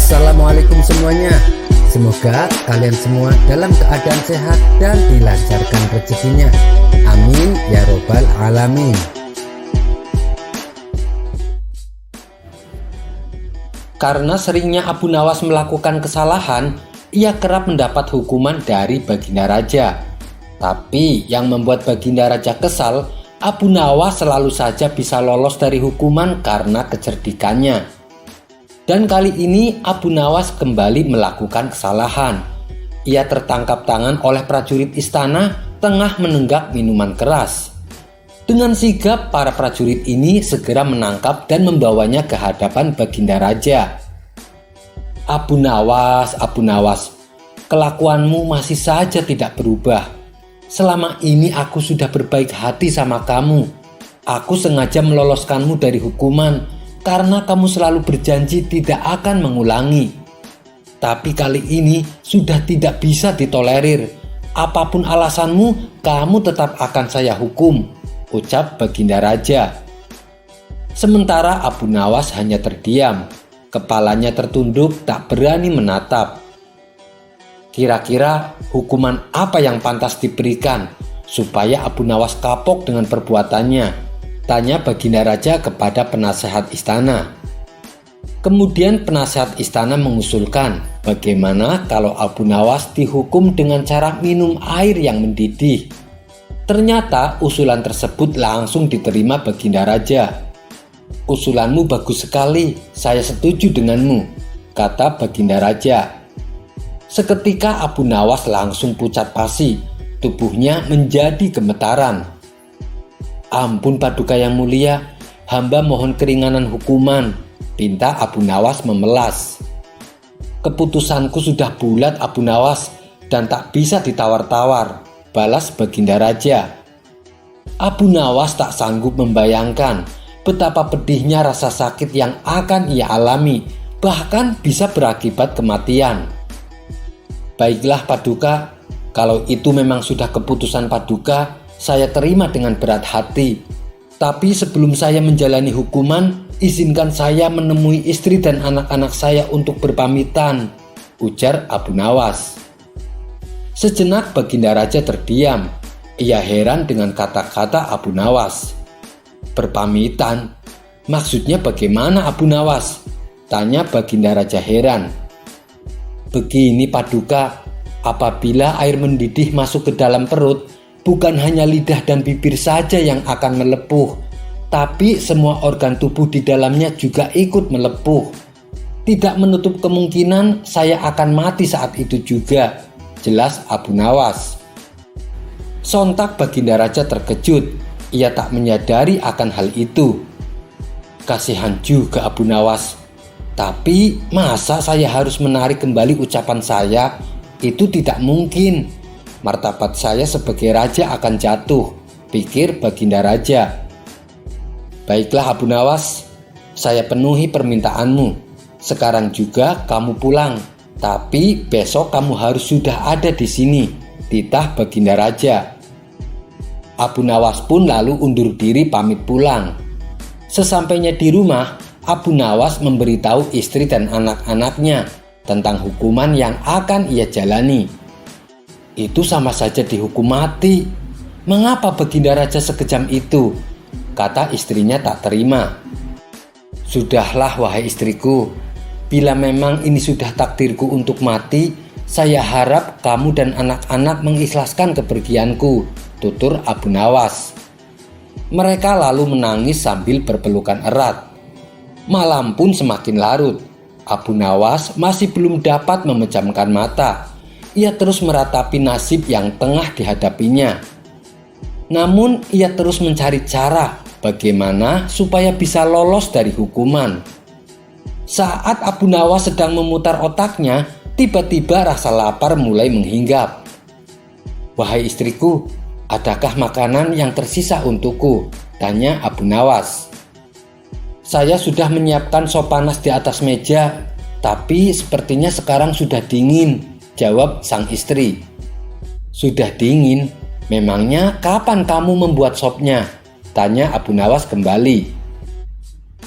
Assalamualaikum semuanya. Semoga kalian semua dalam keadaan sehat dan dilancarkan rezekinya. Amin ya robbal alamin. Karena seringnya Abu Nawas melakukan kesalahan, ia kerap mendapat hukuman dari Baginda Raja. Tapi yang membuat Baginda Raja kesal, Abu Nawas selalu saja bisa lolos dari hukuman karena kecerdikannya. Dan kali ini Abu Nawas kembali melakukan kesalahan. Ia tertangkap tangan oleh prajurit istana tengah menenggak minuman keras. Dengan sigap para prajurit ini segera menangkap dan membawanya ke hadapan Baginda Raja. Abu Nawas, kelakuanmu masih saja tidak berubah. Selama ini aku sudah berbaik hati sama kamu. Aku sengaja meloloskanmu dari hukuman karena kamu selalu berjanji tidak akan mengulangi. Tapi kali ini sudah tidak bisa ditolerir. Apapun alasanmu, kamu tetap akan saya hukum, ucap Baginda Raja. Sementara Abu Nawas hanya terdiam, kepalanya tertunduk tak berani menatap. Kira-kira hukuman apa yang pantas diberikan supaya Abu Nawas kapok dengan perbuatannya? Tanya Baginda Raja kepada penasehat istana. Kemudian penasehat istana mengusulkan bagaimana kalau Abu Nawas dihukum dengan cara minum air yang mendidih. Ternyata usulan tersebut langsung diterima Baginda Raja. Usulanmu bagus sekali, saya setuju denganmu, kata Baginda Raja. Seketika Abu Nawas langsung pucat pasi, tubuhnya menjadi gemetaran. Ampun Paduka yang mulia, hamba mohon keringanan hukuman, pinta Abu Nawas memelas. Keputusanku sudah bulat Abu Nawas dan tak bisa ditawar-tawar, balas Baginda Raja. Abu Nawas tak sanggup membayangkan betapa pedihnya rasa sakit yang akan ia alami, bahkan bisa berakibat kematian. Baiklah Paduka, kalau itu memang sudah keputusan Paduka, saya terima dengan berat hati. Tapi sebelum saya menjalani hukuman, izinkan saya menemui istri dan anak-anak saya untuk berpamitan, ujar Abu Nawas. Sejenak Baginda Raja terdiam. Ia heran dengan kata-kata Abu Nawas. Berpamitan? Maksudnya bagaimana Abu Nawas? Tanya Baginda Raja heran. Begini Paduka, apabila air mendidih masuk ke dalam perut, bukan hanya lidah dan bibir saja yang akan melepuh, tapi semua organ tubuh di dalamnya juga ikut melepuh. Tidak menutup kemungkinan saya akan mati saat itu juga, jelas Abu Nawas. Sontak Baginda Raja terkejut, ia tak menyadari akan hal itu. Kasihan juga Abu Nawas, tapi masa saya harus menarik kembali ucapan saya? Itu tidak mungkin. Martabat saya sebagai raja akan jatuh, pikir Baginda Raja. Baiklah Abu Nawas, saya penuhi permintaanmu. Sekarang juga kamu pulang, tapi besok kamu harus sudah ada di sini, titah Baginda Raja. Abu Nawas pun lalu undur diri pamit pulang. Sesampainya di rumah, Abu Nawas memberitahu istri dan anak-anaknya tentang hukuman yang akan ia jalani. Itu sama saja dihukum mati. Mengapa Baginda Raja sekejam itu? Kata istrinya tak terima. Sudahlah wahai istriku, bila memang ini sudah takdirku untuk mati, saya harap kamu dan anak-anak mengikhlaskan kepergianku, tutur Abu Nawas. Mereka lalu menangis sambil berpelukan erat. Malam pun semakin larut. Abu Nawas masih belum dapat memejamkan mata. Ia terus meratapi nasib yang tengah dihadapinya. Namun ia terus mencari cara bagaimana supaya bisa lolos dari hukuman. Saat Abu Nawas sedang memutar otaknya, tiba-tiba rasa lapar mulai menghinggap. Wahai istriku, adakah makanan yang tersisa untukku? Tanya Abu Nawas. Saya sudah menyiapkan sop panas di atas meja, tapi sepertinya sekarang sudah dingin, jawab sang istri. Sudah dingin? Memangnya kapan kamu membuat sopnya? Tanya Abu Nawas kembali.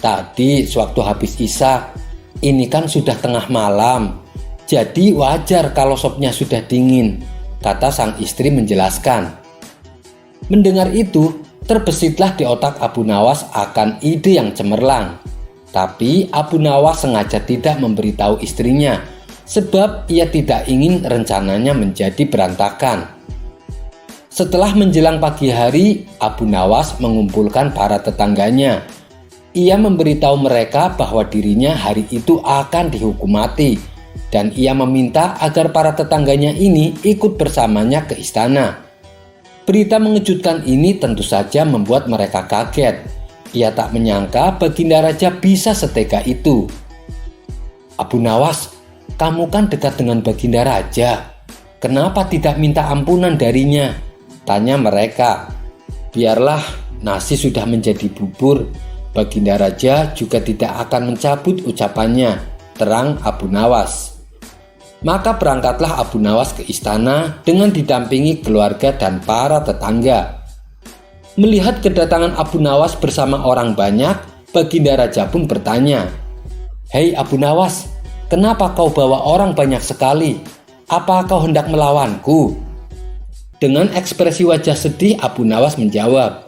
Tadi sewaktu habis isya, Ini kan sudah tengah malam, jadi wajar kalau sopnya sudah dingin, kata sang istri menjelaskan. Mendengar itu, terbesitlah di otak Abu Nawas akan ide yang cemerlang. Tapi Abu Nawas sengaja tidak memberitahu istrinya, sebab ia tidak ingin rencananya menjadi berantakan. Setelah menjelang pagi hari, Abu Nawas mengumpulkan para tetangganya. Ia memberitahu mereka bahwa dirinya hari itu akan dihukum mati, dan ia meminta agar para tetangganya ini ikut bersamanya ke istana. Berita mengejutkan ini tentu saja membuat mereka kaget. Ia tak menyangka Baginda Raja bisa setega itu. Abu Nawas, kamu kan dekat dengan Baginda Raja. Kenapa tidak minta ampunan darinya? Tanya mereka. Biarlah, nasi sudah menjadi bubur. Baginda Raja juga tidak akan mencabut ucapannya, terang Abu Nawas. Maka berangkatlah Abu Nawas ke istana dengan didampingi keluarga dan para tetangga. Melihat kedatangan Abu Nawas bersama orang banyak, Baginda Raja pun bertanya, "Hei Abu Nawas, kenapa kau bawa orang banyak sekali? Apa kau hendak melawanku?" Dengan ekspresi wajah sedih, Abu Nawas menjawab,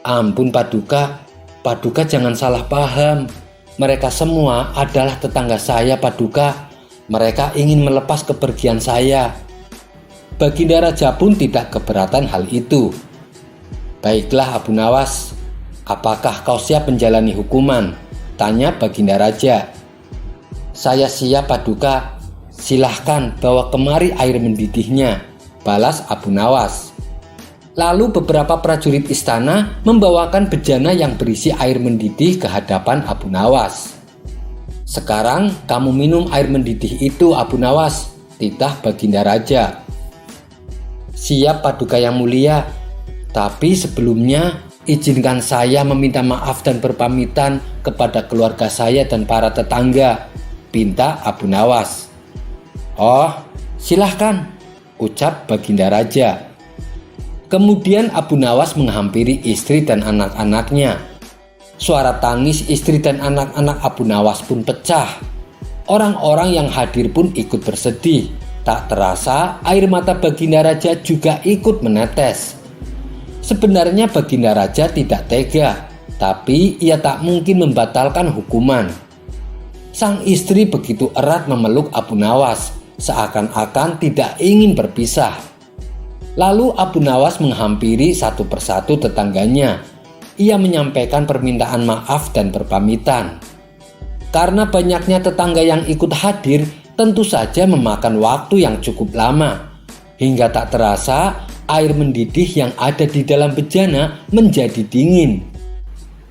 "Ampun Paduka, Paduka jangan salah paham. Mereka semua adalah tetangga saya Paduka. Mereka ingin melepas kepergian saya." Baginda Raja pun tidak keberatan hal itu. "Baiklah Abu Nawas, apakah kau siap menjalani hukuman?" tanya Baginda Raja. "Saya siap Paduka, silahkan bawa kemari air mendidihnya," balas Abu Nawas. Lalu beberapa prajurit istana membawakan bejana yang berisi air mendidih ke hadapan Abu Nawas. "Sekarang kamu minum air mendidih itu Abu Nawas," titah Baginda Raja. "Siap Paduka yang mulia, tapi sebelumnya izinkan saya meminta maaf dan berpamitan kepada keluarga saya dan para tetangga," pinta Abu Nawas. "Oh, silahkan," ucap Baginda Raja. Kemudian Abu Nawas menghampiri istri dan anak-anaknya. Suara tangis istri dan anak-anak Abu Nawas pun pecah. Orang-orang yang hadir pun ikut bersedih. Tak terasa air mata Baginda Raja juga ikut menetes. Sebenarnya Baginda Raja tidak tega, tapi ia tak mungkin membatalkan hukuman. Sang istri begitu erat memeluk Abu Nawas, seakan-akan tidak ingin berpisah. Lalu Abu Nawas menghampiri satu persatu tetangganya. Ia menyampaikan permintaan maaf dan berpamitan. Karena banyaknya tetangga yang ikut hadir, tentu saja memakan waktu yang cukup lama. Hingga tak terasa, air mendidih yang ada di dalam bejana menjadi dingin.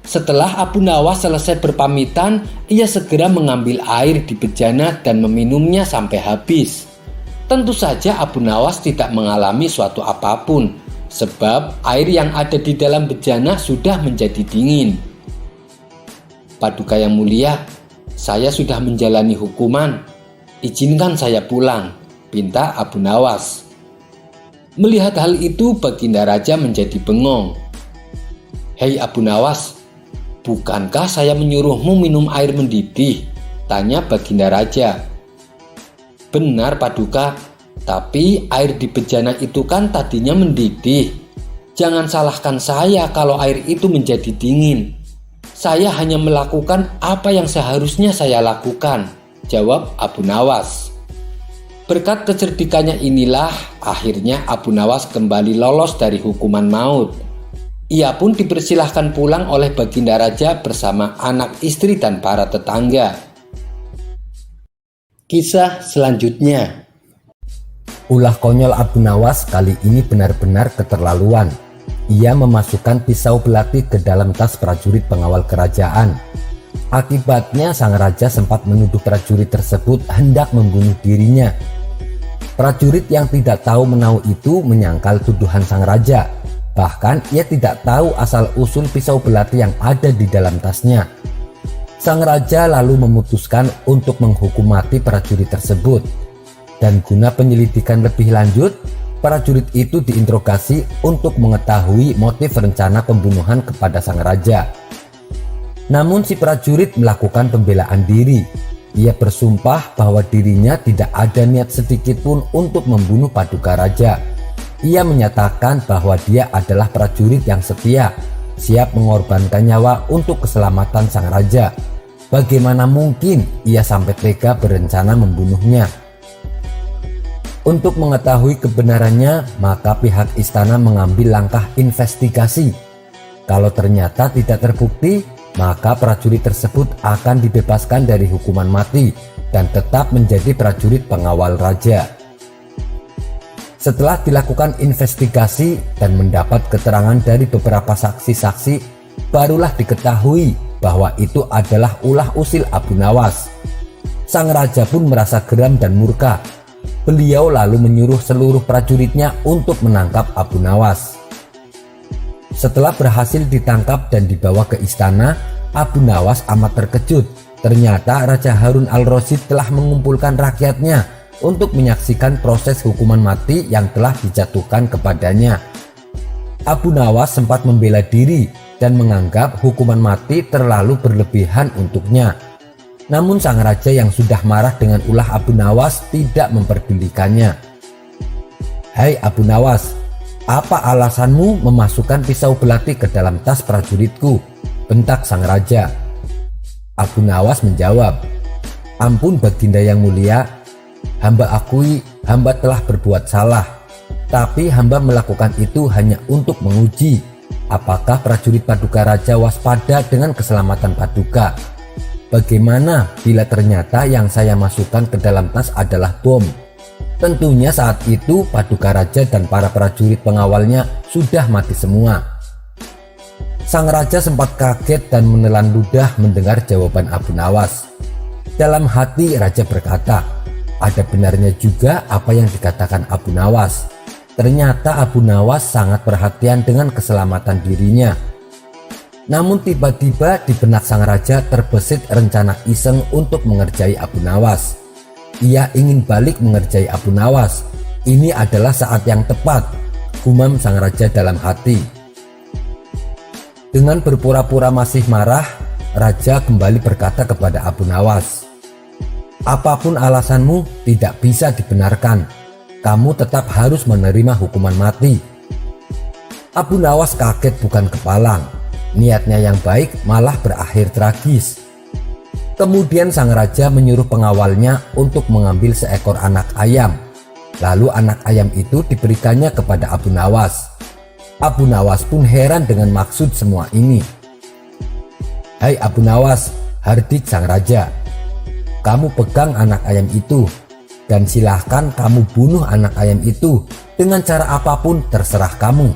Setelah Abu Nawas selesai berpamitan, ia segera mengambil air di bejana dan meminumnya sampai habis. Tentu saja Abu Nawas tidak mengalami suatu apapun, sebab air yang ada di dalam bejana sudah menjadi dingin. "Paduka yang mulia, saya sudah menjalani hukuman. Izinkan saya pulang," pinta Abu Nawas. Melihat hal itu, Baginda Raja menjadi bengong. "Hei Abu Nawas, bukankah saya menyuruhmu minum air mendidih?" tanya Baginda Raja. "Benar Paduka, tapi air di bejana itu kan tadinya mendidih. Jangan salahkan saya kalau air itu menjadi dingin. Saya hanya melakukan apa yang seharusnya saya lakukan," jawab Abu Nawas. Berkat kecerdikannya inilah akhirnya Abu Nawas kembali lolos dari hukuman maut. Ia pun dipersilahkan pulang oleh Baginda Raja bersama anak istri dan para tetangga. Kisah selanjutnya. Ulah konyol Abu Nawas kali ini benar-benar keterlaluan. Ia memasukkan pisau belati ke dalam tas prajurit pengawal kerajaan. Akibatnya sang raja sempat menuduh prajurit tersebut hendak membunuh dirinya. Prajurit yang tidak tahu menahu itu menyangkal tuduhan sang raja. Bahkan ia tidak tahu asal-usul pisau belati yang ada di dalam tasnya. Sang raja lalu memutuskan untuk menghukum mati prajurit tersebut. Dan guna penyelidikan lebih lanjut, prajurit itu diinterogasi untuk mengetahui motif rencana pembunuhan kepada sang raja. Namun si prajurit melakukan pembelaan diri. Ia bersumpah bahwa dirinya tidak ada niat sedikit pun untuk membunuh Paduka Raja. Ia menyatakan bahwa dia adalah prajurit yang setia, siap mengorbankan nyawa untuk keselamatan sang raja. Bagaimana mungkin ia sampai tega berencana membunuhnya? Untuk mengetahui kebenarannya, maka pihak istana mengambil langkah investigasi. Kalau ternyata tidak terbukti, maka prajurit tersebut akan dibebaskan dari hukuman mati dan tetap menjadi prajurit pengawal raja. Setelah dilakukan investigasi dan mendapat keterangan dari beberapa saksi-saksi, barulah diketahui bahwa itu adalah ulah usil Abu Nawas. Sang raja pun merasa geram dan murka. Beliau lalu menyuruh seluruh prajuritnya untuk menangkap Abu Nawas. Setelah berhasil ditangkap dan dibawa ke istana, Abu Nawas amat terkejut. Ternyata Raja Harun al-Rasyid telah mengumpulkan rakyatnya untuk menyaksikan proses hukuman mati yang telah dijatuhkan kepadanya. Abu Nawas sempat membela diri dan menganggap hukuman mati terlalu berlebihan untuknya. Namun sang raja yang sudah marah dengan ulah Abu Nawas tidak memperdulikannya. "Hai Abu Nawas, apa alasanmu memasukkan pisau belati ke dalam tas prajuritku?" bentak sang raja. Abu Nawas menjawab, "Ampun Baginda yang mulia, hamba akui hamba telah berbuat salah. Tapi hamba melakukan itu hanya untuk menguji apakah prajurit Paduka Raja waspada dengan keselamatan Paduka. Bagaimana bila ternyata yang saya masukkan ke dalam tas adalah bom? Tentunya saat itu Paduka Raja dan para prajurit pengawalnya sudah mati semua." Sang raja sempat kaget dan menelan ludah mendengar jawaban Abu Nawas. Dalam hati raja berkata, ada benarnya juga apa yang dikatakan Abu Nawas. Ternyata Abu Nawas sangat perhatian dengan keselamatan dirinya. Namun tiba-tiba di benak sang raja terbesit rencana iseng untuk mengerjai Abu Nawas. Ia ingin balik mengerjai Abu Nawas. Ini adalah saat yang tepat, gumam sang raja dalam hati. Dengan berpura-pura masih marah, raja kembali berkata kepada Abu Nawas, "Apapun alasanmu tidak bisa dibenarkan. Kamu tetap harus menerima hukuman mati." Abu Nawas kaget bukan kepalang. Niatnya yang baik malah berakhir tragis. Kemudian sang raja menyuruh pengawalnya untuk mengambil seekor anak ayam. Lalu anak ayam itu diberikannya kepada Abu Nawas. Abu Nawas pun heran dengan maksud semua ini. "Hai Abu Nawas," hardik sang raja, "kamu pegang anak ayam itu dan silahkan kamu bunuh anak ayam itu dengan cara apapun terserah kamu.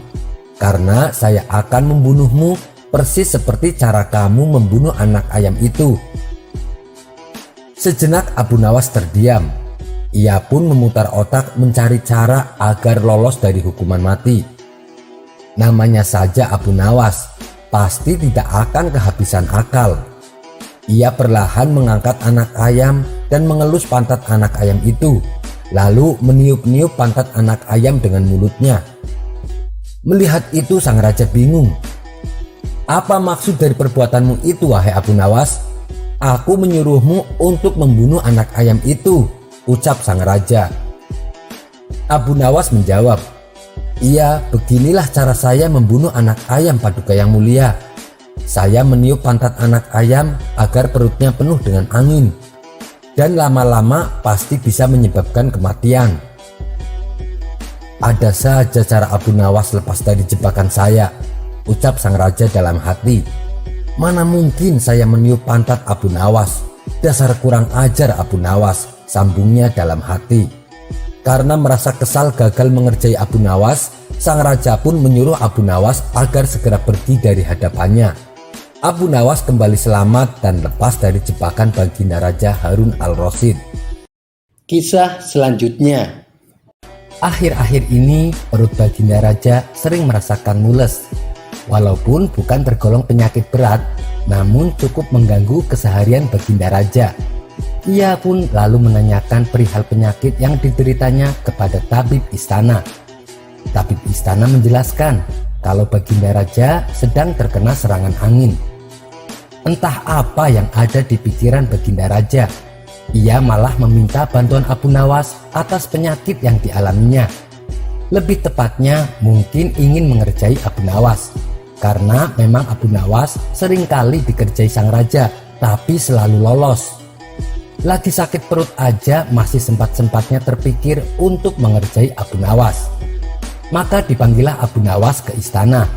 Karena saya akan membunuhmu persis seperti cara kamu membunuh anak ayam itu." Sejenak Abu Nawas terdiam. Ia pun memutar otak mencari cara agar lolos dari hukuman mati. Namanya saja Abu Nawas, pasti tidak akan kehabisan akal. Ia perlahan mengangkat anak ayam dan mengelus pantat anak ayam itu, lalu meniup-niup pantat anak ayam dengan mulutnya. Melihat itu sang raja bingung. "Apa maksud dari perbuatanmu itu, wahai Abu Nawas? Aku menyuruhmu untuk membunuh anak ayam itu," ucap sang raja. Abu Nawas menjawab, "Iya, beginilah cara saya membunuh anak ayam Paduka yang mulia. Saya meniup pantat anak ayam agar perutnya penuh dengan angin. Dan lama-lama pasti bisa menyebabkan kematian." "Ada saja cara Abu Nawas lepas dari jebakan saya," ucap sang raja dalam hati. "Mana mungkin saya meniup pantat Abu Nawas? Dasar kurang ajar Abu Nawas," sambungnya dalam hati. Karena merasa kesal gagal mengerjai Abu Nawas, sang raja pun menyuruh Abu Nawas agar segera pergi dari hadapannya. Abu Nawas kembali selamat dan lepas dari jebakan Baginda Raja Harun al-Rasyid. Kisah selanjutnya. Akhir-akhir ini perut Baginda Raja sering merasakan mules. Walaupun bukan tergolong penyakit berat, namun cukup mengganggu keseharian Baginda Raja. Ia pun lalu menanyakan perihal penyakit yang dideritanya kepada tabib istana. Tabib istana menjelaskan kalau Baginda Raja sedang terkena serangan angin. Entah apa yang ada di pikiran Baginda Raja. Ia malah meminta bantuan Abu Nawas atas penyakit yang dialaminya. Lebih tepatnya mungkin ingin mengerjai Abu Nawas, karena memang Abu Nawas seringkali dikerjai sang raja tapi selalu lolos. Lagi sakit perut aja masih sempat-sempatnya terpikir untuk mengerjai Abu Nawas. Maka dipanggillah Abu Nawas ke istana.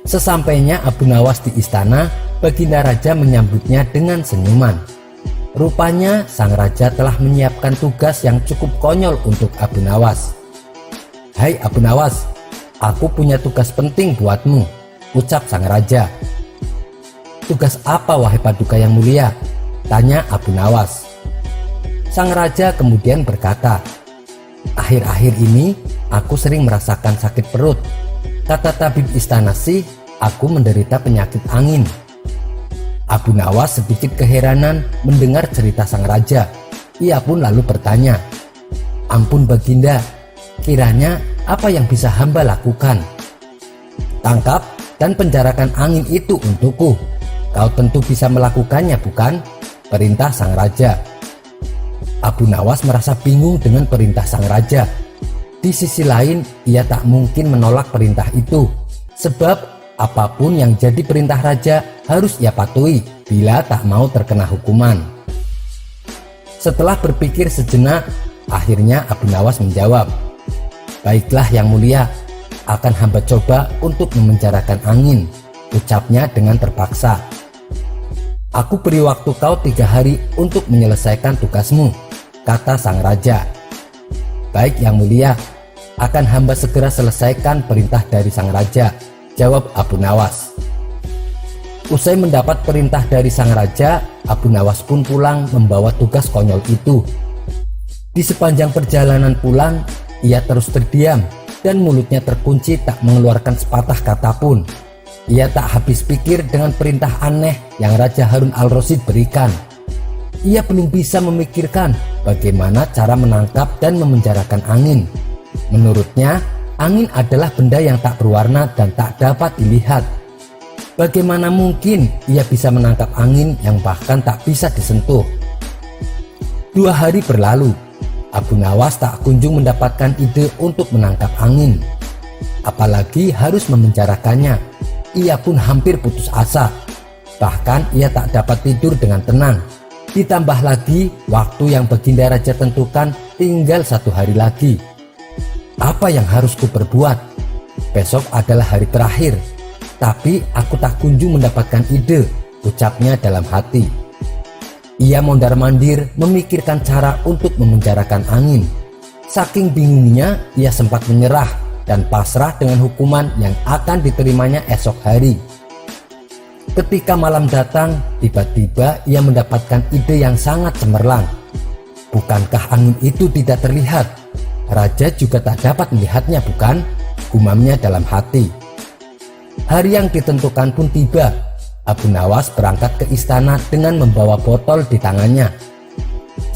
Sesampainya Abu Nawas di istana, Baginda Raja menyambutnya dengan senyuman. Rupanya sang raja telah menyiapkan tugas yang cukup konyol untuk Abu Nawas. "Hai Abu Nawas, aku punya tugas penting buatmu," ucap sang raja. "Tugas apa wahai Paduka yang mulia?" tanya Abu Nawas. Sang raja kemudian berkata, "Akhir-akhir ini aku sering merasakan sakit perut. Kata tabib istana sih, aku menderita penyakit angin." Abu Nawas sedikit keheranan mendengar cerita sang raja. Ia pun lalu bertanya, "Ampun Baginda, kiranya apa yang bisa hamba lakukan?" "Tangkap dan penjarakan angin itu untukku. Kau tentu bisa melakukannya, bukan?" perintah sang raja. Abu Nawas merasa bingung dengan perintah sang raja. Di sisi lain, ia tak mungkin menolak perintah itu, sebab apapun yang jadi perintah raja harus ia patuhi bila tak mau terkena hukuman. Setelah berpikir sejenak, akhirnya Abu Nawas menjawab, "Baiklah yang mulia, akan hamba coba untuk memenjarakan angin," ucapnya dengan terpaksa. "Aku beri waktu kau 3 hari untuk menyelesaikan tugasmu," kata sang raja. "Baik yang mulia, akan hamba segera selesaikan perintah dari sang raja," jawab Abu Nawas. Usai mendapat perintah dari sang raja, Abu Nawas pun pulang membawa tugas konyol itu. Di sepanjang perjalanan pulang, ia terus terdiam dan mulutnya terkunci tak mengeluarkan sepatah kata pun. Ia tak habis pikir dengan perintah aneh yang Raja Harun al-Rasyid berikan. Ia belum bisa memikirkan bagaimana cara menangkap dan memenjarakan angin. Menurutnya, angin adalah benda yang tak berwarna dan tak dapat dilihat. Bagaimana mungkin ia bisa menangkap angin yang bahkan tak bisa disentuh? 2 hari berlalu, Abu Nawas tak kunjung mendapatkan ide untuk menangkap angin. Apalagi harus memenjarakannya. Ia pun hampir putus asa. Bahkan ia tak dapat tidur dengan tenang. Ditambah lagi waktu yang Baginda Raja tentukan tinggal 1 hari lagi. Apa yang harus kuperbuat? Besok adalah hari terakhir. Tapi aku tak kunjung mendapatkan ide, ucapnya dalam hati. Ia mondar-mandir memikirkan cara untuk memenjarakan angin. Saking bingungnya, ia sempat menyerah dan pasrah dengan hukuman yang akan diterimanya esok hari. Ketika malam datang, tiba-tiba ia mendapatkan ide yang sangat cemerlang. Bukankah angin itu tidak terlihat? Raja juga tak dapat melihatnya, bukan? Gumamnya dalam hati. Hari yang ditentukan pun tiba. Abu Nawas berangkat ke istana dengan membawa botol di tangannya.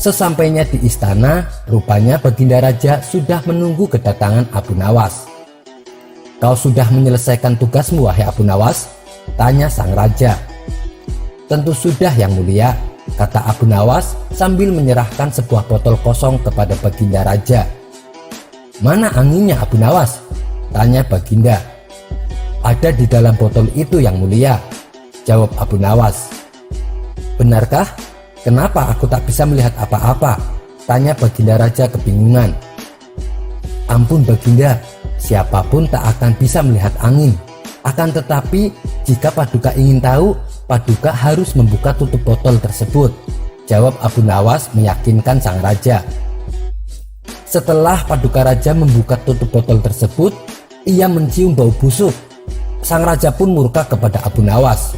Sesampainya di istana, rupanya Baginda Raja sudah menunggu kedatangan Abu Nawas. "Kau sudah menyelesaikan tugasmu wahai Abu Nawas?" tanya sang raja. "Tentu sudah yang mulia," kata Abu Nawas sambil menyerahkan sebuah botol kosong kepada Baginda Raja. "Mana anginnya Abu Nawas?" tanya Baginda. "Ada di dalam botol itu yang mulia," jawab Abu Nawas. "Benarkah? Kenapa aku tak bisa melihat apa-apa?" tanya Baginda Raja kebingungan. "Ampun Baginda, siapapun tak akan bisa melihat angin. Akan tetapi jika Paduka ingin tahu, Paduka harus membuka tutup botol tersebut," jawab Abu Nawas meyakinkan sang raja. Setelah Paduka Raja membuka tutup botol tersebut, ia mencium bau busuk. Sang raja pun murka kepada Abu Nawas.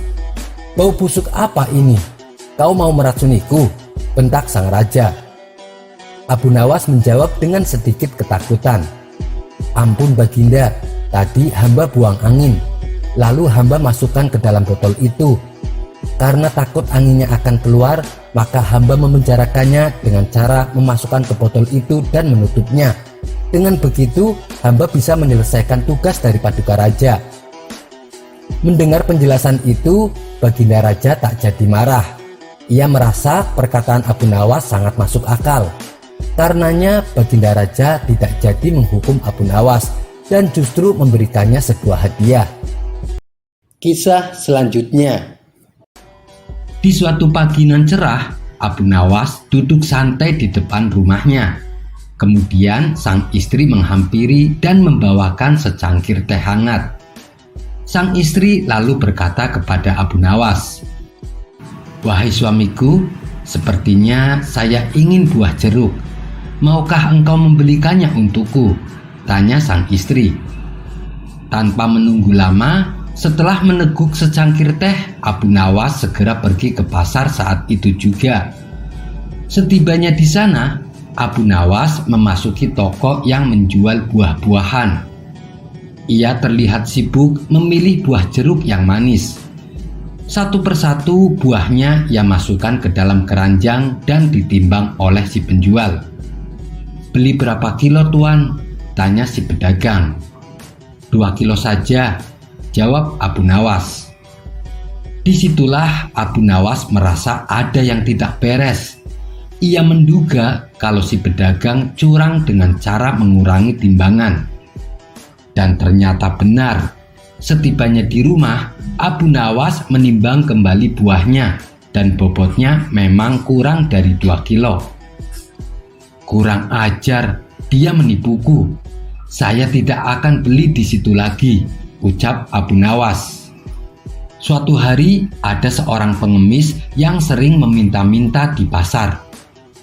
"Bau busuk apa ini? Kau mau meracuniku?" bentak sang raja. Abu Nawas menjawab dengan sedikit ketakutan. "Ampun Baginda, tadi hamba buang angin, lalu hamba masukkan ke dalam botol itu. Karena takut anginnya akan keluar, maka hamba memenjarakannya dengan cara memasukkan ke botol itu dan menutupnya. Dengan begitu, hamba bisa menyelesaikan tugas dari Paduka Raja." Mendengar penjelasan itu, Baginda Raja tak jadi marah. Ia merasa perkataan Abu Nawas sangat masuk akal. Karenanya Baginda Raja tidak jadi menghukum Abu Nawas dan justru memberikannya sebuah hadiah. Kisah selanjutnya. Di suatu pagi nan cerah, Abu Nawas duduk santai di depan rumahnya. Kemudian sang istri menghampiri dan membawakan secangkir teh hangat. Sang istri lalu berkata kepada Abu Nawas, "Wahai suamiku, sepertinya saya ingin buah jeruk. Maukah engkau membelikannya untukku?" tanya sang istri. Tanpa menunggu lama, setelah meneguk secangkir teh, Abu Nawas segera pergi ke pasar saat itu juga. Setibanya di sana, Abu Nawas memasuki toko yang menjual buah-buahan. Ia terlihat sibuk memilih buah jeruk yang manis. Satu persatu buahnya ia masukkan ke dalam keranjang dan ditimbang oleh si penjual. "Beli berapa kilo, Tuan?" tanya si pedagang. "2 kilo saja," jawab Abu Nawas. Disitulah Abu Nawas merasa ada yang tidak beres. Ia menduga kalau si pedagang curang dengan cara mengurangi timbangan. Dan ternyata benar. Setibanya di rumah, Abu Nawas menimbang kembali buahnya dan bobotnya memang kurang dari 2 kilo. "Kurang ajar, dia menipuku. Saya tidak akan beli di situ lagi," ucap Abu Nawas. Suatu hari ada seorang pengemis yang sering meminta-minta di pasar.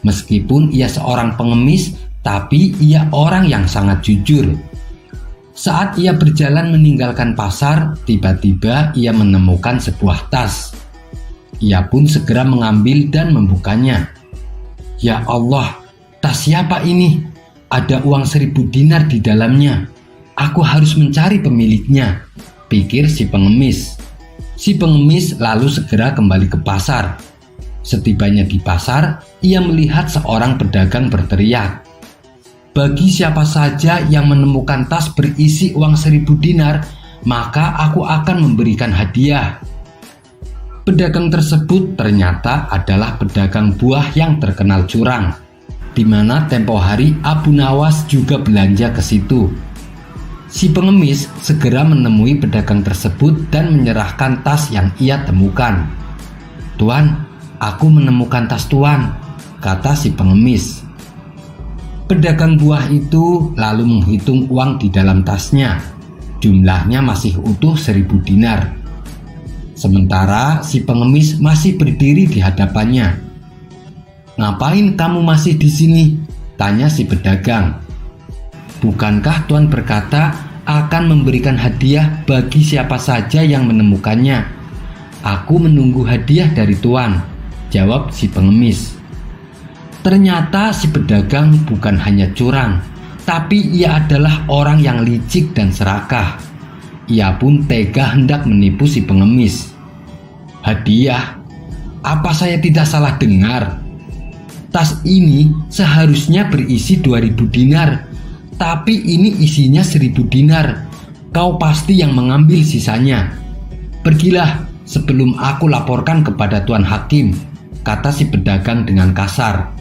Meskipun ia seorang pengemis, tapi ia orang yang sangat jujur. Saat ia berjalan meninggalkan pasar, tiba-tiba ia menemukan sebuah tas. Ia pun segera mengambil dan membukanya. "Ya Allah, tas siapa ini? Ada uang 1000 dinar di dalamnya. Aku harus mencari pemiliknya," pikir si pengemis. Si pengemis lalu segera kembali ke pasar. Setibanya di pasar, ia melihat seorang pedagang berteriak, "Bagi siapa saja yang menemukan tas berisi uang 1000 dinar, maka aku akan memberikan hadiah." Pedagang tersebut ternyata adalah pedagang buah yang terkenal curang, di mana tempo hari Abu Nawas juga belanja ke situ. Si pengemis segera menemui pedagang tersebut dan menyerahkan tas yang ia temukan. "Tuan, aku menemukan tas Tuan," kata si pengemis. Pedagang buah itu lalu menghitung uang di dalam tasnya. Jumlahnya masih utuh 1000 dinar. Sementara si pengemis masih berdiri di hadapannya. "Ngapain kamu masih di sini?" tanya si pedagang. "Bukankah Tuan berkata akan memberikan hadiah bagi siapa saja yang menemukannya?" "Aku menunggu hadiah dari Tuan," jawab si pengemis. Ternyata si pedagang bukan hanya curang, tapi ia adalah orang yang licik dan serakah. Ia pun tega hendak menipu si pengemis. "Hadiah? Apa saya tidak salah dengar? Tas ini seharusnya berisi 2000 dinar, tapi ini isinya 1000 dinar. Kau pasti yang mengambil sisanya. Pergilah sebelum aku laporkan kepada Tuan Hakim," kata si pedagang dengan kasar.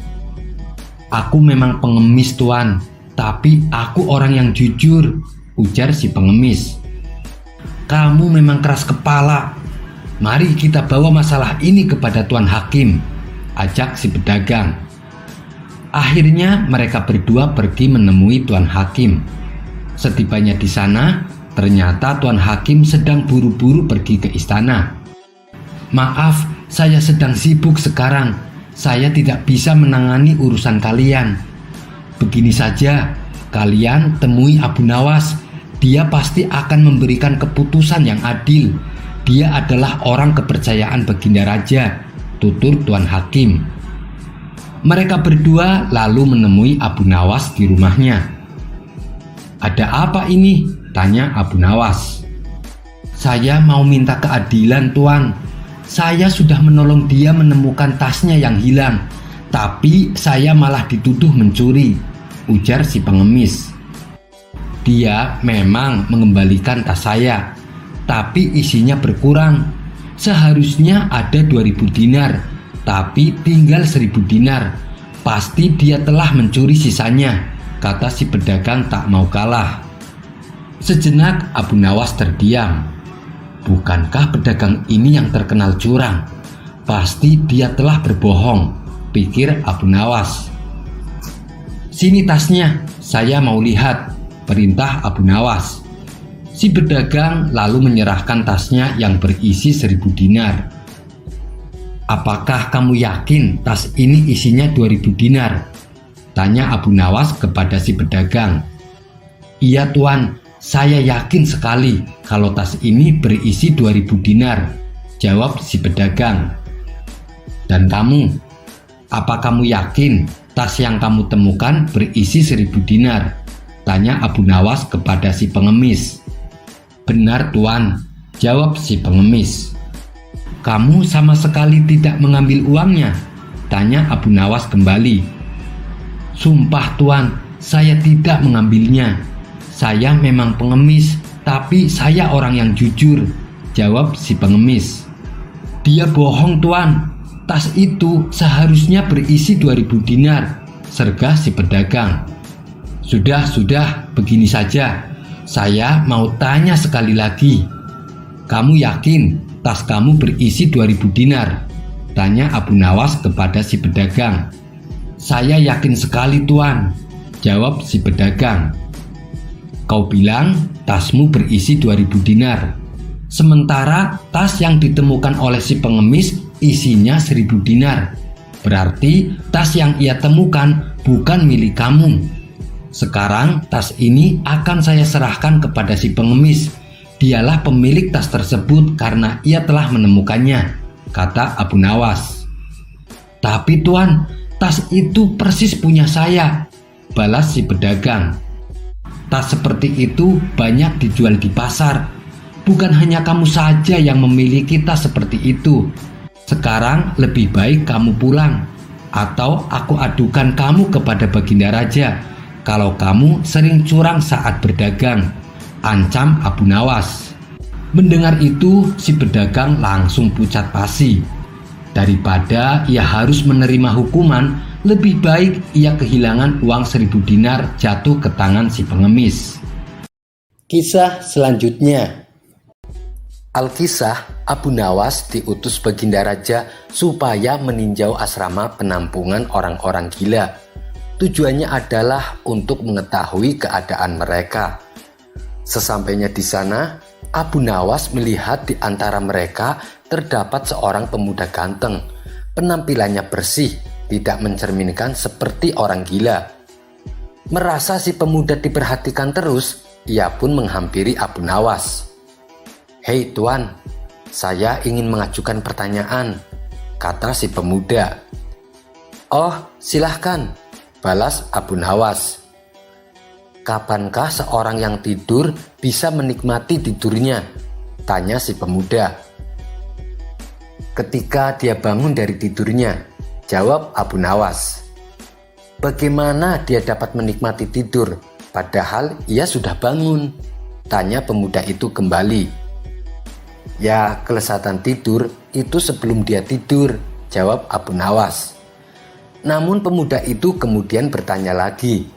"Aku memang pengemis Tuan, tapi aku orang yang jujur," ujar si pengemis. "Kamu memang keras kepala. Mari kita bawa masalah ini kepada Tuan Hakim," ajak si pedagang. Akhirnya mereka berdua pergi menemui Tuan Hakim. Setibanya di sana, ternyata Tuan Hakim sedang buru-buru pergi ke istana. "Maaf, saya sedang sibuk sekarang. Saya tidak bisa menangani urusan kalian. Begini saja, kalian temui Abu Nawas. Dia pasti akan memberikan keputusan yang adil. Dia adalah orang kepercayaan Baginda Raja," tutur Tuan Hakim. Mereka berdua lalu menemui Abu Nawas di rumahnya. "Ada apa ini?" tanya Abu Nawas. "Saya mau minta keadilan Tuan. Saya sudah menolong dia menemukan tasnya yang hilang, tapi saya malah dituduh mencuri," ujar si pengemis. "Dia memang mengembalikan tas saya, tapi isinya berkurang. Seharusnya ada 2000 dinar, tapi tinggal 1.000 dinar. Pasti dia telah mencuri sisanya, kata si pedagang tak mau kalah. Sejenak Abu Nawas terdiam. Bukankah pedagang ini yang terkenal curang? Pasti dia telah berbohong, pikir Abu Nawas. Sini tasnya, saya mau lihat, perintah Abu Nawas. Si pedagang lalu menyerahkan tasnya yang berisi 1.000 dinar. Apakah kamu yakin tas ini isinya 2.000 dinar? Tanya Abu Nawas kepada si pedagang. Iya tuan, saya yakin sekali kalau tas ini berisi 2.000 dinar, jawab si pedagang. Dan kamu, apa kamu yakin tas yang kamu temukan berisi 1.000 dinar? Tanya Abu Nawas kepada si pengemis. Benar tuan, jawab si pengemis. Kamu sama sekali tidak mengambil uangnya? Tanya Abu Nawas kembali. Sumpah tuan, saya tidak mengambilnya. Saya memang pengemis, tapi saya orang yang jujur, jawab si pengemis. Dia bohong tuan, tas itu seharusnya berisi 2.000 dinar, sergah si pedagang. Sudah, begini saja. Saya mau tanya sekali lagi. Kamu yakin tas kamu berisi 2.000 dinar? Tanya Abu Nawas kepada si pedagang. Saya yakin sekali tuan, jawab si pedagang. Kau bilang tasmu berisi 2.000 dinar. Sementara tas yang ditemukan oleh si pengemis isinya 1.000 dinar. Berarti tas yang ia temukan bukan milik kamu. Sekarang tas ini akan saya serahkan kepada si pengemis. Dialah pemilik tas tersebut karena ia telah menemukannya, kata Abu Nawas. Tapi tuan, tas itu persis punya saya, balas si pedagang. Tas seperti itu banyak dijual di pasar. Bukan hanya kamu saja yang memiliki tas seperti itu. Sekarang lebih baik kamu pulang, atau aku adukan kamu kepada Baginda Raja kalau kamu sering curang saat berdagang, ancam Abu Nawas. Mendengar itu, si pedagang langsung pucat pasi. Daripada ia harus menerima hukuman, lebih baik ia kehilangan uang 1.000 dinar jatuh ke tangan si pengemis. Kisah selanjutnya. Alkisah, Abu Nawas diutus Baginda Raja supaya meninjau asrama penampungan orang-orang gila. Tujuannya adalah untuk mengetahui keadaan mereka. Sesampainya di sana, Abu Nawas melihat di antara mereka terdapat seorang pemuda ganteng. Penampilannya bersih, tidak mencerminkan seperti orang gila. Merasa si pemuda diperhatikan terus, ia pun menghampiri Abu Nawas. Hei tuan, saya ingin mengajukan pertanyaan, kata si pemuda. Oh, silahkan, balas Abu Nawas. Kapankah seorang yang tidur bisa menikmati tidurnya? Tanya si pemuda. Ketika dia bangun dari tidurnya, jawab Abu Nawas. Bagaimana dia dapat menikmati tidur, padahal ia sudah bangun? Tanya pemuda itu kembali. Ya, kelezatan tidur itu sebelum dia tidur, jawab Abu Nawas. Namun pemuda itu kemudian bertanya lagi.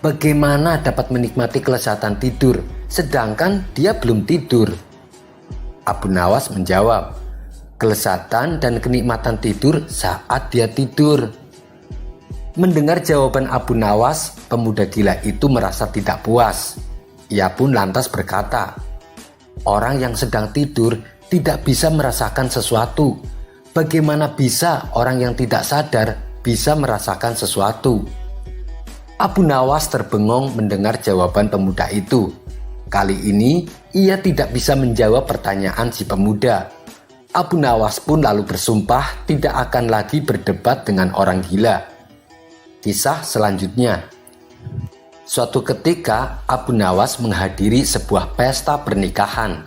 Bagaimana dapat menikmati kelezatan tidur, sedangkan dia belum tidur? Abu Nawas menjawab, kelezatan dan kenikmatan tidur saat dia tidur. Mendengar jawaban Abu Nawas, pemuda gila itu merasa tidak puas. Ia pun lantas berkata, orang yang sedang tidur tidak bisa merasakan sesuatu. Bagaimana bisa orang yang tidak sadar bisa merasakan sesuatu? Abu Nawas terbengong mendengar jawaban pemuda itu. Kali ini ia tidak bisa menjawab pertanyaan si pemuda. Abu Nawas pun lalu bersumpah tidak akan lagi berdebat dengan orang gila. Kisah selanjutnya. Suatu ketika Abu Nawas menghadiri sebuah pesta pernikahan.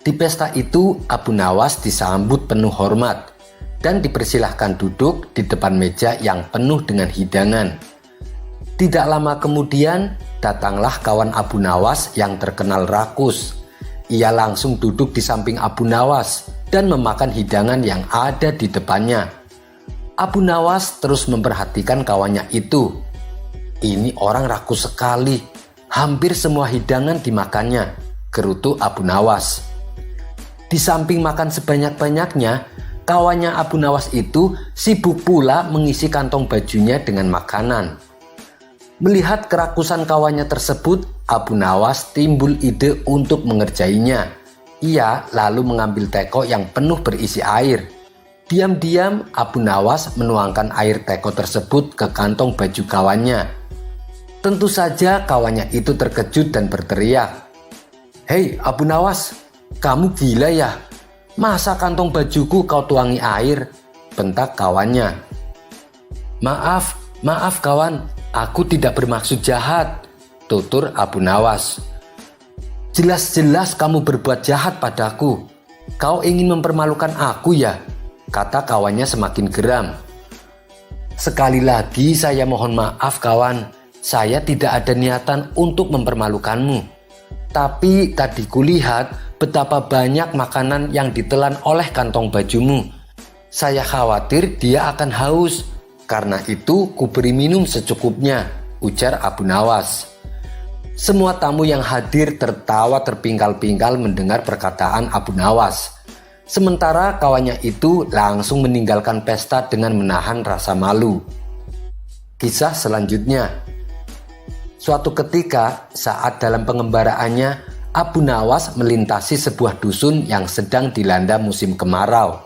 Di pesta itu Abu Nawas disambut penuh hormat dan dipersilahkan duduk di depan meja yang penuh dengan hidangan. Tidak lama kemudian datanglah kawan Abu Nawas yang terkenal rakus. Ia langsung duduk di samping Abu Nawas dan memakan hidangan yang ada di depannya. Abu Nawas terus memperhatikan kawannya itu. Ini orang rakus sekali, hampir semua hidangan dimakannya, gerutu Abu Nawas. Di samping makan sebanyak-banyaknya, kawannya Abu Nawas itu sibuk pula mengisi kantong bajunya dengan makanan. Melihat kerakusan kawannya tersebut, Abu Nawas timbul ide untuk mengerjainya. Ia lalu mengambil teko yang penuh berisi air. Diam-diam Abu Nawas menuangkan air teko tersebut ke kantong baju kawannya. Tentu saja kawannya itu terkejut dan berteriak, "Hei Abu Nawas, kamu gila ya? Masa kantong bajuku kau tuangi air?" bentak kawannya. Maaf kawan, aku tidak bermaksud jahat," tutur Abu Nawas. "Jelas-jelas kamu berbuat jahat padaku. Kau ingin mempermalukan aku ya?" kata kawannya semakin geram. "Sekali lagi saya mohon maaf kawan, saya tidak ada niatan untuk mempermalukanmu. Tapi tadi kulihat betapa banyak makanan yang ditelan oleh kantong bajumu. Saya khawatir dia akan haus. Karena itu kuberi minum secukupnya," ujar Abu Nawas. Semua tamu yang hadir tertawa terpingkal-pingkal mendengar perkataan Abu Nawas. Sementara kawannya itu langsung meninggalkan pesta dengan menahan rasa malu. Kisah selanjutnya. Suatu ketika saat dalam pengembaraannya, Abu Nawas melintasi sebuah dusun yang sedang dilanda musim kemarau.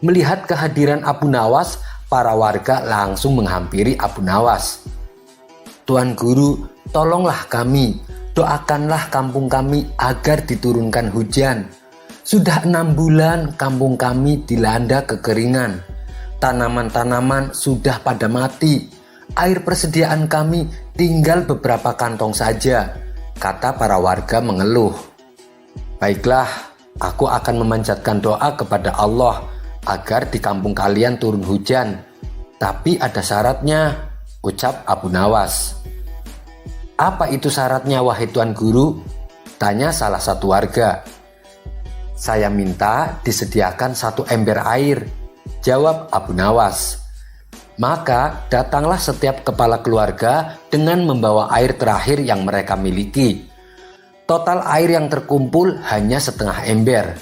Melihat kehadiran Abu Nawas, para warga langsung menghampiri Abu Nawas. "Tuan Guru, tolonglah kami, doakanlah kampung kami agar diturunkan hujan. Sudah 6 bulan kampung kami dilanda kekeringan. Tanaman-tanaman sudah pada mati. Air persediaan kami tinggal beberapa kantong saja," kata para warga mengeluh. "Baiklah, aku akan memanjatkan doa kepada Allah agar di kampung kalian turun hujan. Tapi ada syaratnya," ucap Abu Nawas. "Apa itu syaratnya wahai Tuan Guru?" tanya salah satu warga. "Saya minta disediakan 1 ember air," jawab Abu Nawas. Maka datanglah setiap kepala keluarga dengan membawa air terakhir yang mereka miliki. Total air yang terkumpul hanya setengah ember.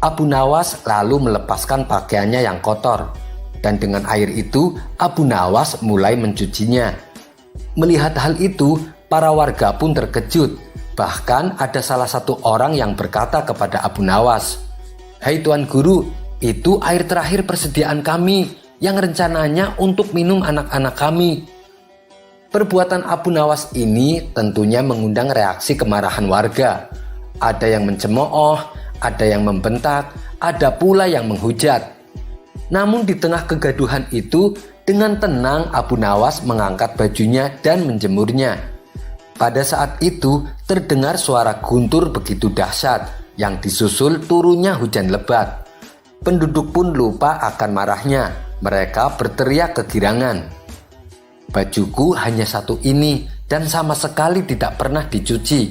Abu Nawas lalu melepaskan pakaiannya yang kotor, dan dengan air itu Abu Nawas mulai mencucinya. Melihat hal itu, para warga pun terkejut. Bahkan ada salah satu orang yang berkata kepada Abu Nawas, "Hai Tuan Guru, itu air terakhir persediaan kami yang rencananya untuk minum anak-anak kami." Perbuatan Abu Nawas ini tentunya mengundang reaksi kemarahan warga. Ada yang mencemooh, ada yang membentak, ada pula yang menghujat. Namun di tengah kegaduhan itu, dengan tenang Abu Nawas mengangkat bajunya dan menjemurnya. Pada saat itu terdengar suara guntur begitu dahsyat yang disusul turunnya hujan lebat. Penduduk pun lupa akan marahnya. Mereka berteriak kegirangan, "Bajuku hanya 1 ini dan sama sekali tidak pernah dicuci.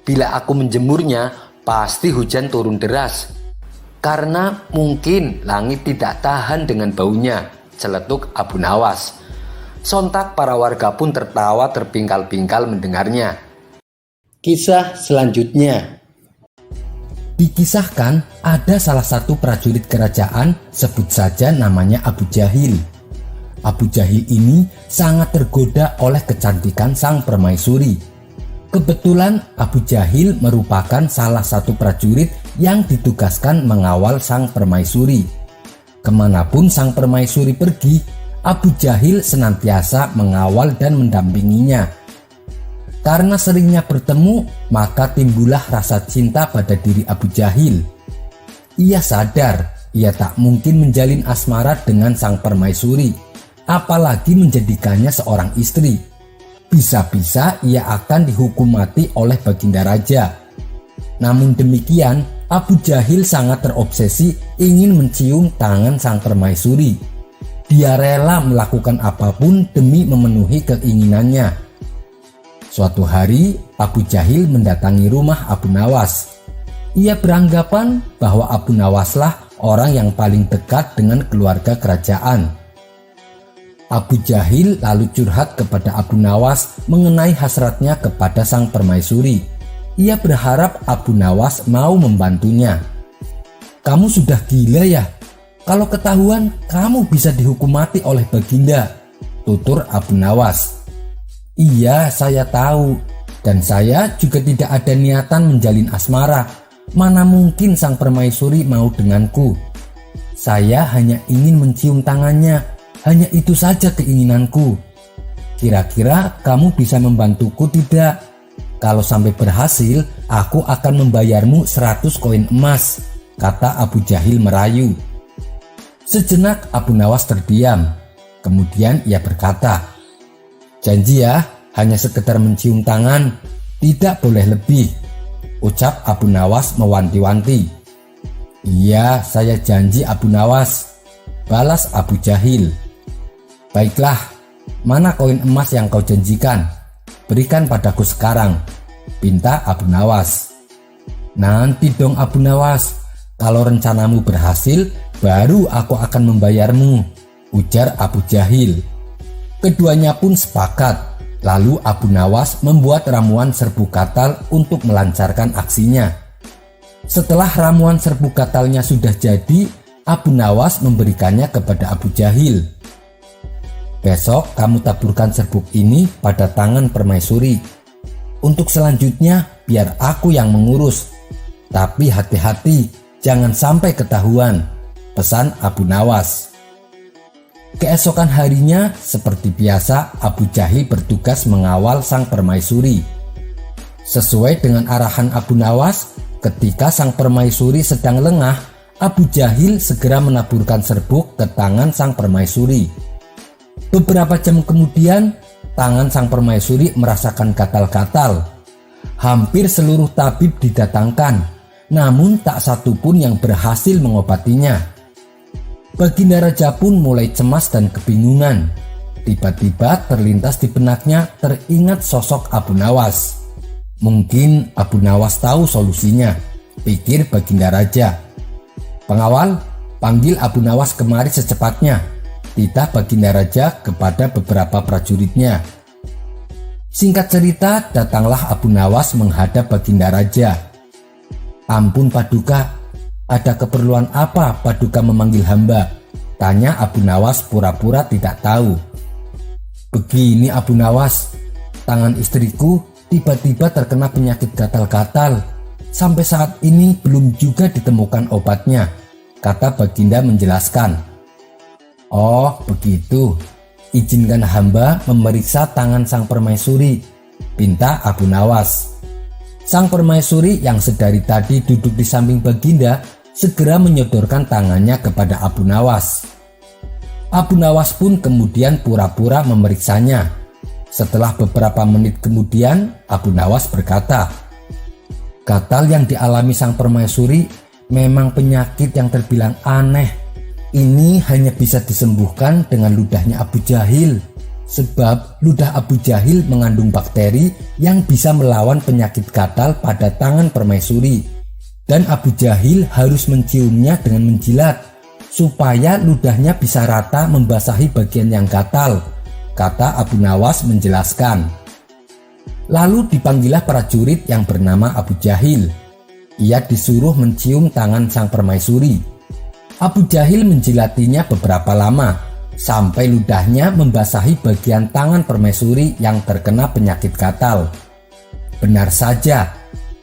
Bila aku menjemurnya, pasti hujan turun deras. Karena mungkin langit tidak tahan dengan baunya," celetuk Abu Nawas. Sontak para warga pun tertawa terpingkal-pingkal mendengarnya. Kisah selanjutnya. Dikisahkan ada salah satu prajurit kerajaan, sebut saja namanya Abu Jahil. Abu Jahil ini sangat tergoda oleh kecantikan sang permaisuri. Kebetulan Abu Jahil merupakan salah satu prajurit yang ditugaskan mengawal sang permaisuri. Kemanapun sang permaisuri pergi, Abu Jahil senantiasa mengawal dan mendampinginya. Karena seringnya bertemu, maka timbullah rasa cinta pada diri Abu Jahil. Ia sadar ia tak mungkin menjalin asmara dengan sang permaisuri, apalagi menjadikannya seorang istri. Bisa-bisa ia akan dihukum mati oleh Baginda Raja. Namun demikian, Abu Jahil sangat terobsesi ingin mencium tangan sang permaisuri. Dia rela melakukan apapun demi memenuhi keinginannya. Suatu hari, Abu Jahil mendatangi rumah Abu Nawas. Ia beranggapan bahwa Abu Nawaslah orang yang paling dekat dengan keluarga kerajaan. Abu Jahil lalu curhat kepada Abu Nawas mengenai hasratnya kepada sang permaisuri. Ia berharap Abu Nawas mau membantunya. "Kamu sudah gila ya? Kalau ketahuan, kamu bisa dihukum mati oleh Baginda," tutur Abu Nawas. "Iya, saya tahu. Dan saya juga tidak ada niatan menjalin asmara. Mana mungkin sang permaisuri mau denganku. Saya hanya ingin mencium tangannya. Hanya itu saja keinginanku. Kira-kira kamu bisa membantuku tidak? Kalau sampai berhasil, aku akan membayarmu 100 koin emas," kata Abu Jahil merayu. Sejenak Abu Nawas terdiam. Kemudian ia berkata, "Janji ya, hanya sekedar mencium tangan, tidak boleh lebih," ucap Abu Nawas mewanti-wanti. "Iya, saya janji Abu Nawas," balas Abu Jahil. "Baiklah, mana koin emas yang kau janjikan? Berikan padaku sekarang," pinta Abu Nawas. "Nanti dong Abu Nawas, kalau rencanamu berhasil, baru aku akan membayarmu," ujar Abu Jahil. Keduanya pun sepakat. Lalu Abu Nawas membuat ramuan serbu katal untuk melancarkan aksinya. Setelah ramuan serbu katalnya sudah jadi, Abu Nawas memberikannya kepada Abu Jahil. "Besok kamu taburkan serbuk ini pada tangan permaisuri. Untuk selanjutnya biar aku yang mengurus. Tapi hati-hati, jangan sampai ketahuan," pesan Abu Nawas. Keesokan harinya, seperti biasa, Abu Jahil bertugas mengawal sang permaisuri. Sesuai dengan arahan Abu Nawas, ketika sang permaisuri sedang lengah, Abu Jahil segera menaburkan serbuk ke tangan sang permaisuri. Beberapa jam kemudian, tangan sang permaisuri merasakan gatal-gatal. Hampir seluruh tabib didatangkan, namun tak satu pun yang berhasil mengobatinya. Baginda Raja pun mulai cemas dan kebingungan. Tiba-tiba terlintas di benaknya teringat sosok Abu Nawas. Mungkin Abu Nawas tahu solusinya, pikir Baginda Raja. "Pengawal, panggil Abu Nawas kemari secepatnya," titah Baginda Raja kepada beberapa prajuritnya. Singkat cerita, datanglah Abu Nawas menghadap Baginda Raja. "Ampun Paduka, ada keperluan apa Paduka memanggil hamba?" tanya Abu Nawas pura-pura tidak tahu. "Begini Abu Nawas, tangan istriku tiba-tiba terkena penyakit gatal-gatal. Sampai saat ini belum juga ditemukan obatnya," kata Baginda menjelaskan. "Oh begitu, izinkan hamba memeriksa tangan sang permaisuri," pinta Abu Nawas. Sang permaisuri yang sedari tadi duduk di samping Baginda segera menyodorkan tangannya kepada Abu Nawas. Abu Nawas pun kemudian pura-pura memeriksanya. Setelah beberapa menit kemudian, Abu Nawas berkata, "Gatal yang dialami sang permaisuri memang penyakit yang terbilang aneh. Ini hanya bisa disembuhkan dengan ludahnya Abu Jahil, sebab ludah Abu Jahil mengandung bakteri yang bisa melawan penyakit gatal pada tangan permaisuri, dan Abu Jahil harus menciumnya dengan menjilat supaya ludahnya bisa rata membasahi bagian yang gatal," kata Abu Nawas menjelaskan. Lalu dipanggillah prajurit yang bernama Abu Jahil. Ia disuruh mencium tangan sang permaisuri. Abu Jahil menjilatinya beberapa lama sampai ludahnya membasahi bagian tangan permaisuri yang terkena penyakit gatal. Benar saja,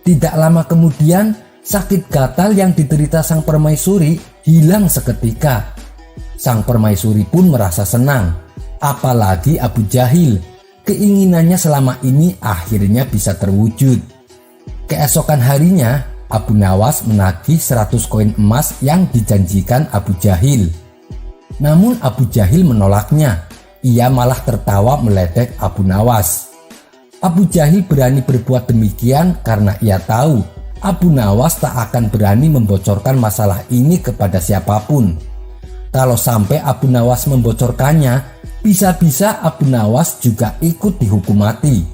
tidak lama kemudian sakit gatal yang diderita sang permaisuri hilang seketika. Sang permaisuri pun merasa senang, apalagi Abu Jahil. Keinginannya selama ini akhirnya bisa terwujud. Keesokan harinya, Abu Nawas menagih 100 koin emas yang dijanjikan Abu Jahil. Namun Abu Jahil menolaknya. Ia malah tertawa meledek Abu Nawas. Abu Jahil berani berbuat demikian karena ia tahu Abu Nawas tak akan berani membocorkan masalah ini kepada siapapun. Kalau sampai Abu Nawas membocorkannya, bisa-bisa Abu Nawas juga ikut dihukum mati.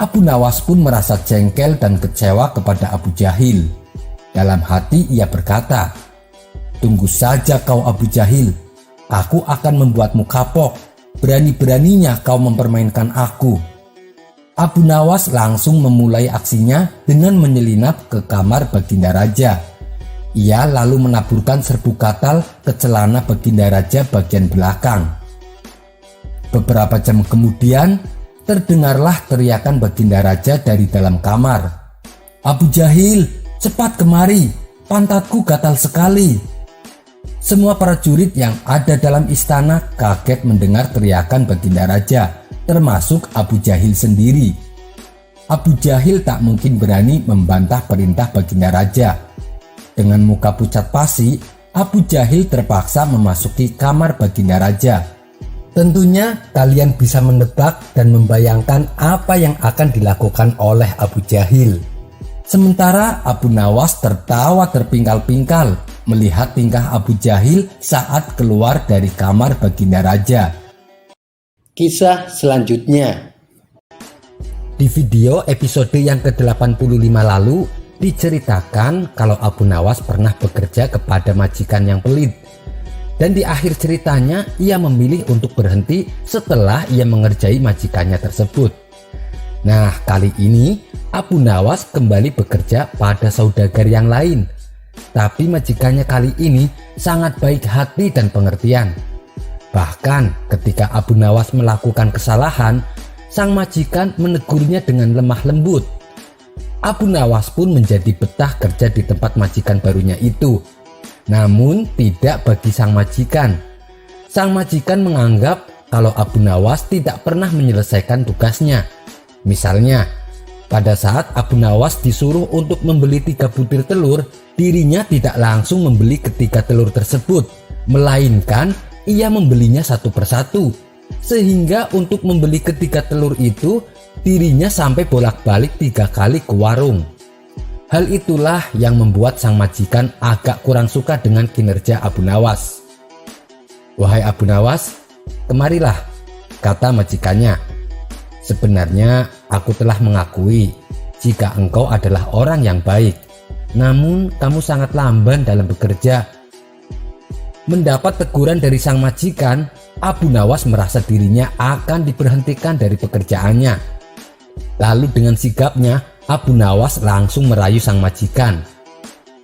Abu Nawas pun merasa jengkel dan kecewa kepada Abu Jahil. Dalam hati ia berkata, "Tunggu saja kau Abu Jahil, aku akan membuatmu kapok. Berani-beraninya kau mempermainkan aku." Abu Nawas langsung memulai aksinya dengan menyelinap ke kamar Baginda Raja. Ia lalu menaburkan serbuk katal ke celana Baginda Raja bagian belakang. Beberapa jam kemudian, terdengarlah teriakan Baginda Raja dari dalam kamar. "Abu Jahil, cepat kemari, pantatku gatal sekali." Semua prajurit yang ada dalam istana kaget mendengar teriakan Baginda Raja, termasuk Abu Jahil sendiri. Abu Jahil tak mungkin berani membantah perintah Baginda Raja. Dengan muka pucat pasi, Abu Jahil terpaksa memasuki kamar Baginda Raja. Tentunya kalian bisa menebak dan membayangkan apa yang akan dilakukan oleh Abu Jahil. Sementara Abu Nawas tertawa terpingkal-pingkal melihat tingkah Abu Jahil saat keluar dari kamar Baginda Raja. Kisah selanjutnya. Di video episode yang ke-85 lalu diceritakan kalau Abu Nawas pernah bekerja kepada majikan yang pelit. Dan di akhir ceritanya ia memilih untuk berhenti setelah ia mengerjai majikannya tersebut. Nah, kali ini Abu Nawas kembali bekerja pada saudagar yang lain. Tapi majikannya kali ini sangat baik hati dan pengertian. Bahkan ketika Abu Nawas melakukan kesalahan, sang majikan menegurnya dengan lemah lembut. Abu Nawas pun menjadi betah kerja di tempat majikan barunya itu. Namun tidak bagi sang majikan. Sang majikan menganggap kalau Abu Nawas tidak pernah menyelesaikan tugasnya. Misalnya, pada saat Abu Nawas disuruh untuk membeli 3 butir telur, dirinya tidak langsung membeli ketiga telur tersebut, melainkan ia membelinya satu persatu. Sehingga untuk membeli ketiga telur itu, dirinya sampai bolak-balik 3 kali ke warung. Hal itulah yang membuat sang majikan agak kurang suka dengan kinerja Abu Nawas. "Wahai Abu Nawas, kemarilah," kata majikannya. "Sebenarnya aku telah mengakui jika engkau adalah orang yang baik, namun kamu sangat lamban dalam bekerja." Mendapat teguran dari sang majikan, Abu Nawas merasa dirinya akan diberhentikan dari pekerjaannya. Lalu dengan sigapnya, Abu Nawas langsung merayu sang majikan.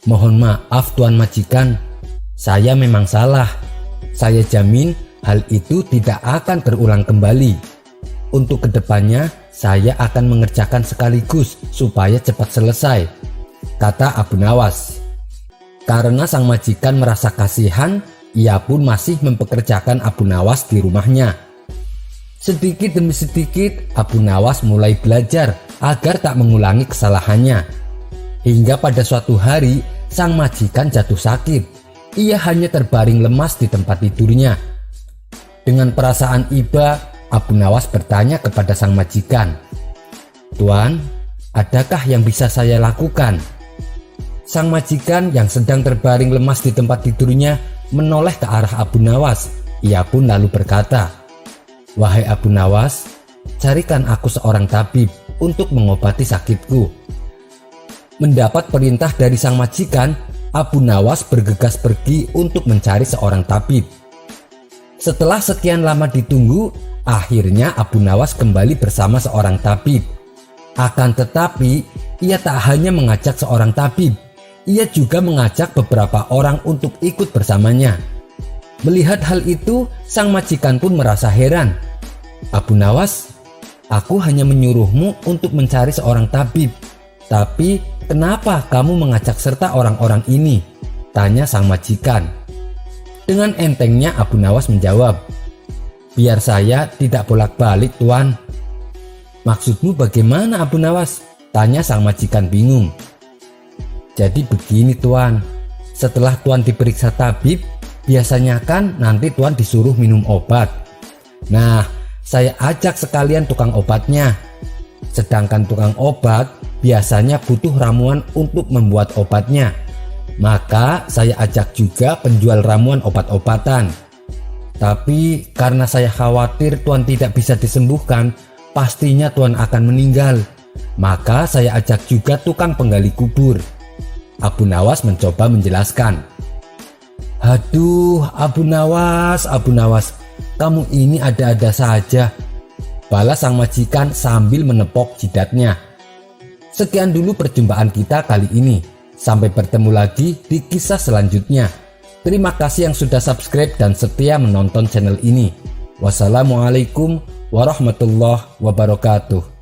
"Mohon maaf Tuan Majikan, saya memang salah. Saya jamin hal itu tidak akan terulang kembali. Untuk kedepannya saya akan mengerjakan sekaligus supaya cepat selesai," kata Abu Nawas. Karena sang majikan merasa kasihan, ia pun masih mempekerjakan Abu Nawas di rumahnya. Sedikit demi sedikit Abu Nawas mulai belajar agar tak mengulangi kesalahannya. Hingga pada suatu hari sang majikan jatuh sakit. Ia hanya terbaring lemas di tempat tidurnya. Dengan perasaan iba, Abu Nawas bertanya kepada sang majikan, "Tuan, adakah yang bisa saya lakukan?" Sang majikan yang sedang terbaring lemas di tempat tidurnya menoleh ke arah Abu Nawas. Ia pun lalu berkata, "Wahai Abu Nawas, carikan aku seorang tabib untuk mengobati sakitku." Mendapat perintah dari sang majikan, Abu Nawas bergegas pergi untuk mencari seorang tabib. Setelah sekian lama ditunggu, akhirnya Abu Nawas kembali bersama seorang tabib. Akan tetapi, ia tak hanya mengajak seorang tabib, ia juga mengajak beberapa orang untuk ikut bersamanya. Melihat hal itu, sang majikan pun merasa heran. "Abu Nawas, aku hanya menyuruhmu untuk mencari seorang tabib. Tapi kenapa kamu mengajak serta orang-orang ini?" tanya sang majikan. Dengan entengnya Abu Nawas menjawab, "Biar saya tidak bolak-balik, Tuan." "Maksudmu bagaimana Abu Nawas?" tanya sang majikan bingung. "Jadi begini Tuan, setelah Tuan diperiksa tabib, biasanya kan nanti Tuan disuruh minum obat. Nah, saya ajak sekalian tukang obatnya. Sedangkan tukang obat biasanya butuh ramuan untuk membuat obatnya. Maka saya ajak juga penjual ramuan obat-obatan. Tapi karena saya khawatir Tuan tidak bisa disembuhkan, pastinya Tuan akan meninggal. Maka saya ajak juga tukang penggali kubur. Abu Nawas mencoba menjelaskan. Aduh, Abu Nawas, kamu ini ada-ada saja, balas sang majikan sambil menepok jidatnya. Sekian dulu perjumpaan kita kali ini. Sampai bertemu lagi di kisah selanjutnya. Terima kasih yang sudah subscribe dan setia menonton channel ini. Wassalamualaikum warahmatullahi wabarakatuh.